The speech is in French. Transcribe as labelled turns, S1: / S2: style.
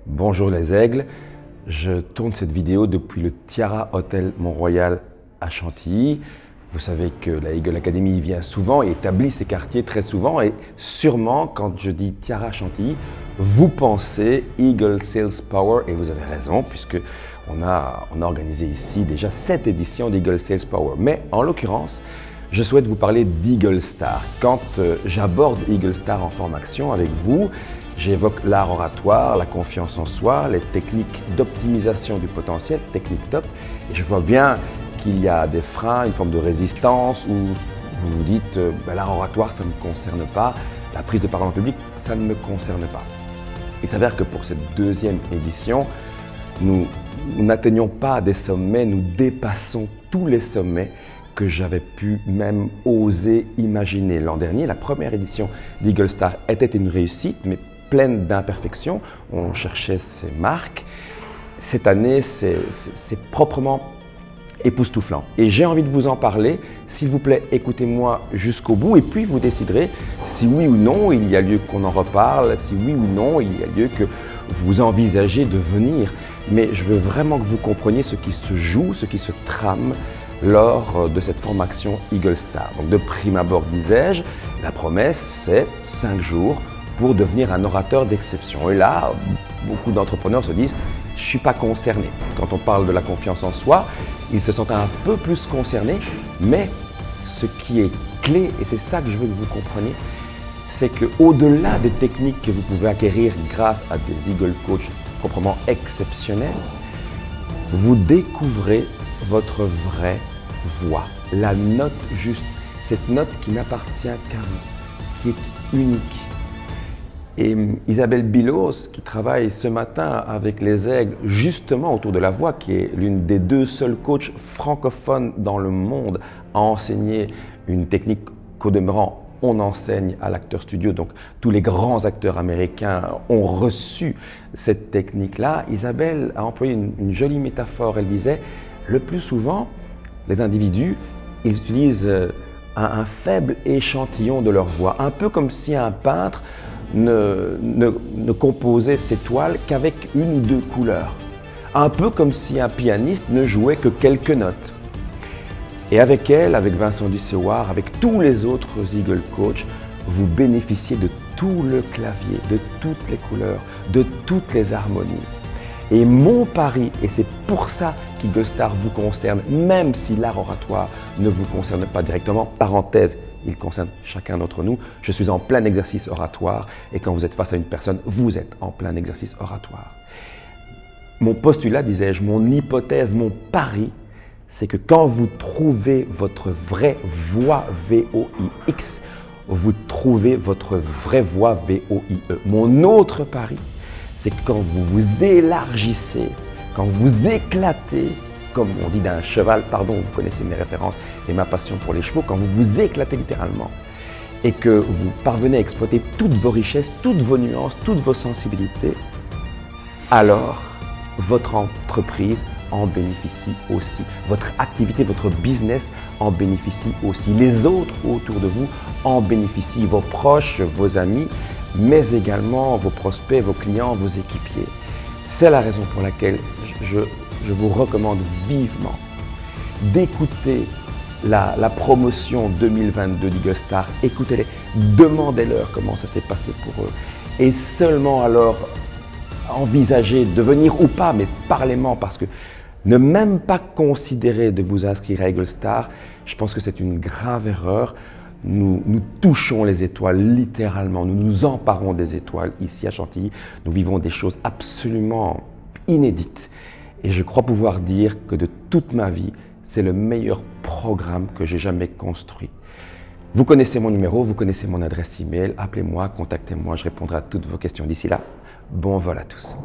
S1: Bonjour les aigles, je tourne cette vidéo depuis le Tiara Hotel Mont-Royal à Chantilly. Vous savez que la Eagle Academy vient souvent et établit ses quartiers très souvent et sûrement quand je dis Tiara Chantilly, vous pensez Eagle Sales Power et vous avez raison puisque on a organisé ici déjà 7 éditions d'Eagle Sales Power. Mais en l'occurrence, je souhaite vous parler d'Eagle Star. Quand j'aborde Eagle Star en formation avec vous, j'évoque l'art oratoire, la confiance en soi, les techniques d'optimisation du potentiel, technique top. Et je vois bien qu'il y a des freins, une forme de résistance où vous vous dites l'art oratoire, ça ne me concerne pas, la prise de parole en public, ça ne me concerne pas. Il s'avère que pour cette deuxième édition, nous n'atteignons pas des sommets, nous dépassons tous les sommets que j'avais pu même oser imaginer. L'an dernier, la première édition d'Eagle Star était une réussite, mais pleine d'imperfections. On cherchait ses marques. Cette année, c'est proprement époustouflant. Et j'ai envie de vous en parler. S'il vous plaît, écoutez-moi jusqu'au bout et puis vous déciderez si oui ou non il y a lieu qu'on en reparle, si oui ou non il y a lieu que vous envisagez de venir. Mais je veux vraiment que vous compreniez ce qui se joue, ce qui se trame lors de cette formation Eagle Star. Donc de prime abord, disais-je, la promesse, c'est 5 jours pour devenir un orateur d'exception. Et là, beaucoup d'entrepreneurs se disent « je ne suis pas concerné ». Quand on parle de la confiance en soi, ils se sentent un peu plus concernés, mais ce qui est clé, et c'est ça que je veux que vous compreniez, c'est qu'au-delà des techniques que vous pouvez acquérir grâce à des Eagle Coach proprement exceptionnels, vous découvrez votre vraie voix, la note juste, cette note qui n'appartient qu'à vous, qui est unique. Et Isabelle Bilos, qui travaille ce matin avec les aigles justement autour de la voix, qui est l'une des 2 seules coachs francophones dans le monde à enseigner une technique qu'au demeurant on enseigne à l'Acteur Studio, donc tous les grands acteurs américains ont reçu cette technique-là. Isabelle a employé une jolie métaphore, elle disait « le plus souvent, les individus, ils utilisent un faible échantillon de leur voix, un peu comme si un peintre ne composait ses toiles qu'avec 1 ou 2 couleurs, un peu comme si un pianiste ne jouait que quelques notes. Et avec elle, avec Vincent Dusséoir, avec tous les autres Eagle Coach, vous bénéficiez de tout le clavier, de toutes les couleurs, de toutes les harmonies. Et mon pari, et c'est pour ça qu'Eagle Star vous concerne, même si l'art oratoire ne vous concerne pas directement, parenthèse, il concerne chacun d'entre nous, je suis en plein exercice oratoire et quand vous êtes face à une personne, vous êtes en plein exercice oratoire. Mon postulat, disais-je, mon hypothèse, mon pari, c'est que quand vous trouvez votre vraie voix V-O-I-X, vous trouvez votre vraie voix V-O-I-E. Mon autre pari, c'est que quand vous vous élargissez, quand vous éclatez, comme on dit d'un cheval, pardon, vous connaissez mes références et ma passion pour les chevaux, quand vous vous éclatez littéralement et que vous parvenez à exploiter toutes vos richesses, toutes vos nuances, toutes vos sensibilités, alors votre entreprise en bénéficie aussi. Votre activité, votre business en bénéficie aussi. Les autres autour de vous en bénéficient, vos proches, vos amis, mais également vos prospects, vos clients, vos équipiers. C'est la raison pour laquelle je vous recommande vivement d'écouter la promotion 2022 d'Eagle Star. Écoutez-les, demandez-leur comment ça s'est passé pour eux. Et seulement alors, envisagez de venir ou pas, mais parlez-moi parce que ne même pas considérer de vous inscrire à Eagle Star, je pense que c'est une grave erreur. Nous touchons les étoiles littéralement, nous nous emparons des étoiles ici à Chantilly. Nous vivons des choses absolument inédites. Et je crois pouvoir dire que de toute ma vie, c'est le meilleur programme que j'ai jamais construit. Vous connaissez mon numéro, vous connaissez mon adresse email, appelez-moi, contactez-moi, je répondrai à toutes vos questions. D'ici là, bon vol à tous.